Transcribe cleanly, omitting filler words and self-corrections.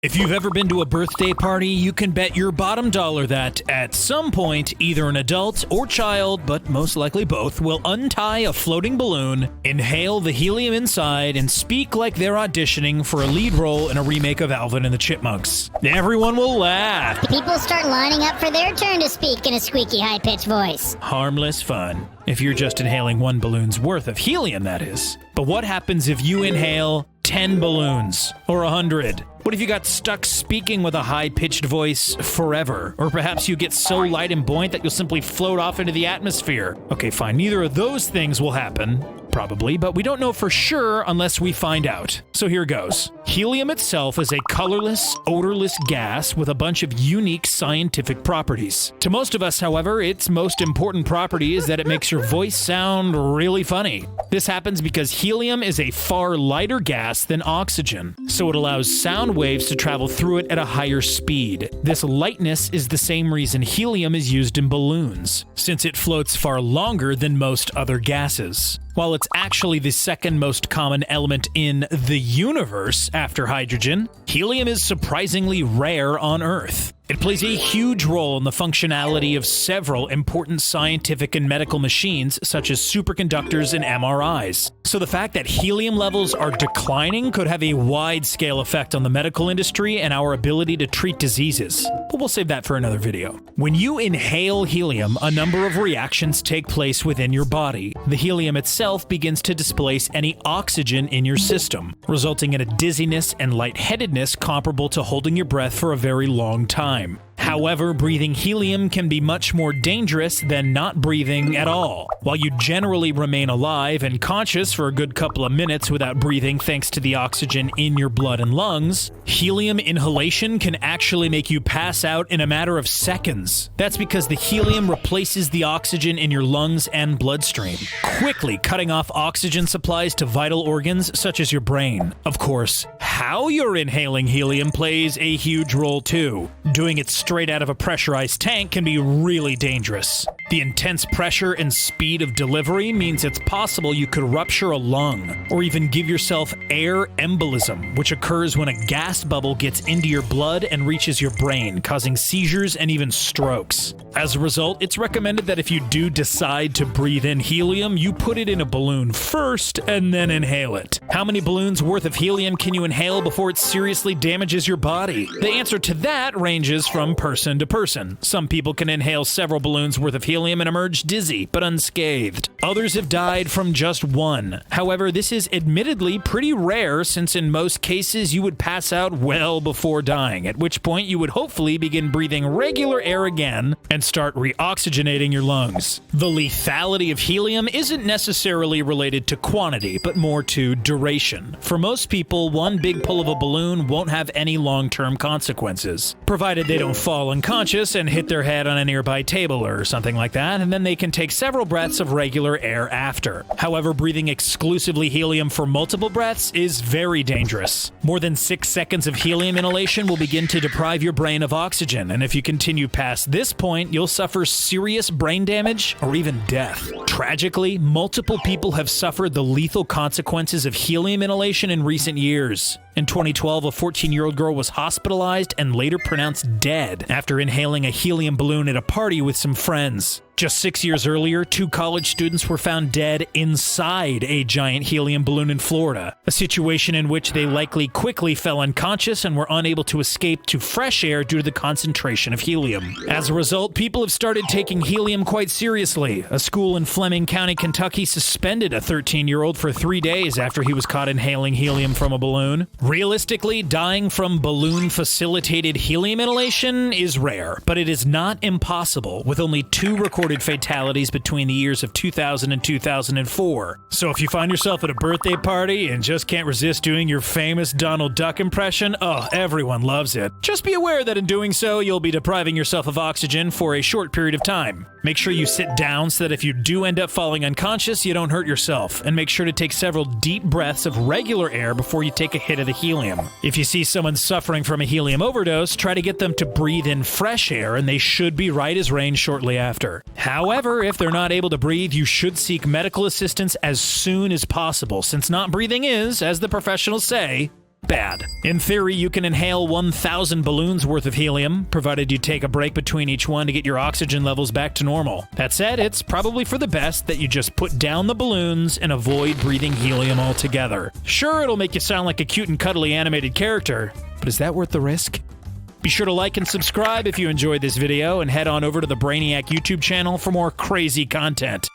If you've ever been to a birthday party, you can bet your bottom dollar that, at some point, either an adult or child, but most likely both, will untie a floating balloon, inhale the helium inside, and speak like they're auditioning for a lead role in a remake of Alvin and the Chipmunks. Everyone will laugh. People start lining up for their turn to speak in a squeaky, high-pitched voice. Harmless fun. If you're just inhaling one balloon's worth of helium, that is. But what happens if you inhale 10 balloons? Or 100? What if you got stuck speaking with a high-pitched voice forever? Or perhaps you get so light and buoyant that you'll simply float off into the atmosphere? Okay, fine, neither of those things will happen. Probably, but we don't know for sure unless we find out. So here goes. Helium itself is a colorless, odorless gas with a bunch of unique scientific properties. To most of us, however, its most important property is that it makes your voice sound really funny. This happens because helium is a far lighter gas than oxygen, so it allows sound waves to travel through it at a higher speed. This lightness is the same reason helium is used in balloons, since it floats far longer than most other gases. While it's actually the second most common element in the universe after hydrogen, helium is surprisingly rare on Earth. It plays a huge role in the functionality of several important scientific and medical machines, such as superconductors and MRIs. So the fact that helium levels are declining could have a wide-scale effect on the medical industry and our ability to treat diseases. But we'll save that for another video. When you inhale helium, a number of reactions take place within your body. The helium itself begins to displace any oxygen in your system, resulting in a dizziness and lightheadedness comparable to holding your breath for a very long time. However, breathing helium can be much more dangerous than not breathing at all. While you generally remain alive and conscious for a good couple of minutes without breathing thanks to the oxygen in your blood and lungs, helium inhalation can actually make you pass out in a matter of seconds. That's because the helium replaces the oxygen in your lungs and bloodstream, quickly cutting off oxygen supplies to vital organs such as your brain. Of course, how you're inhaling helium plays a huge role too. Doing it straight out of a pressurized tank can be really dangerous. The intense pressure and speed of delivery means it's possible you could rupture a lung, or even give yourself air embolism, which occurs when a gas bubble gets into your blood and reaches your brain, causing seizures and even strokes. As a result, it's recommended that if you do decide to breathe in helium, you put it in a balloon first and then inhale it. How many balloons worth of helium can you inhale before it seriously damages your body? The answer to that ranges from person to person. Some people can inhale several balloons worth of helium and emerge dizzy but unscathed. Others have died from just one. However, this is admittedly pretty rare, since in most cases you would pass out well before dying, at which point you would hopefully begin breathing regular air again and start reoxygenating your lungs. The lethality of helium isn't necessarily related to quantity, but more to duration. For most people, one big pull of a balloon won't have any long-term consequences, provided they don't fall unconscious and hit their head on a nearby table or something like that, and then they can take several breaths of regular air after. However, breathing exclusively helium for multiple breaths is very dangerous. More than 6 seconds of helium inhalation will begin to deprive your brain of oxygen, and if you continue past this point, you'll suffer serious brain damage or even death. Tragically, multiple people have suffered the lethal consequences of helium inhalation in recent years. In 2012, a 14-year-old girl was hospitalized and later pronounced dead after inhaling a helium balloon at a party with some friends. Just 6 years earlier, 2 college students were found dead inside a giant helium balloon in Florida, a situation in which they likely quickly fell unconscious and were unable to escape to fresh air due to the concentration of helium. As a result, people have started taking helium quite seriously. A school in Fleming County, Kentucky suspended a 13-year-old for 3 days after he was caught inhaling helium from a balloon. Realistically, dying from balloon-facilitated helium inhalation is rare, but it is not impossible, with only 2 recorded fatalities between the years of 2000 and 2004. So if you find yourself at a birthday party and just can't resist doing your famous Donald Duck impression, oh, everyone loves it. Just be aware that in doing so, you'll be depriving yourself of oxygen for a short period of time. Make sure you sit down so that if you do end up falling unconscious, you don't hurt yourself, and make sure to take several deep breaths of regular air before you take a hit of the helium. If you see someone suffering from a helium overdose, try to get them to breathe in fresh air, and they should be right as rain shortly after. However, if they're not able to breathe, you should seek medical assistance as soon as possible, since not breathing is, as the professionals say, Bad. In theory, you can inhale 1,000 balloons worth of helium, provided you take a break between each one to get your oxygen levels back to normal. That said, it's probably for the best that you just put down the balloons and avoid breathing helium altogether. Sure, it'll make you sound like a cute and cuddly animated character, but is that worth the risk? Be sure to like and subscribe if you enjoyed this video, and head on over to the Brainiac YouTube channel for more crazy content.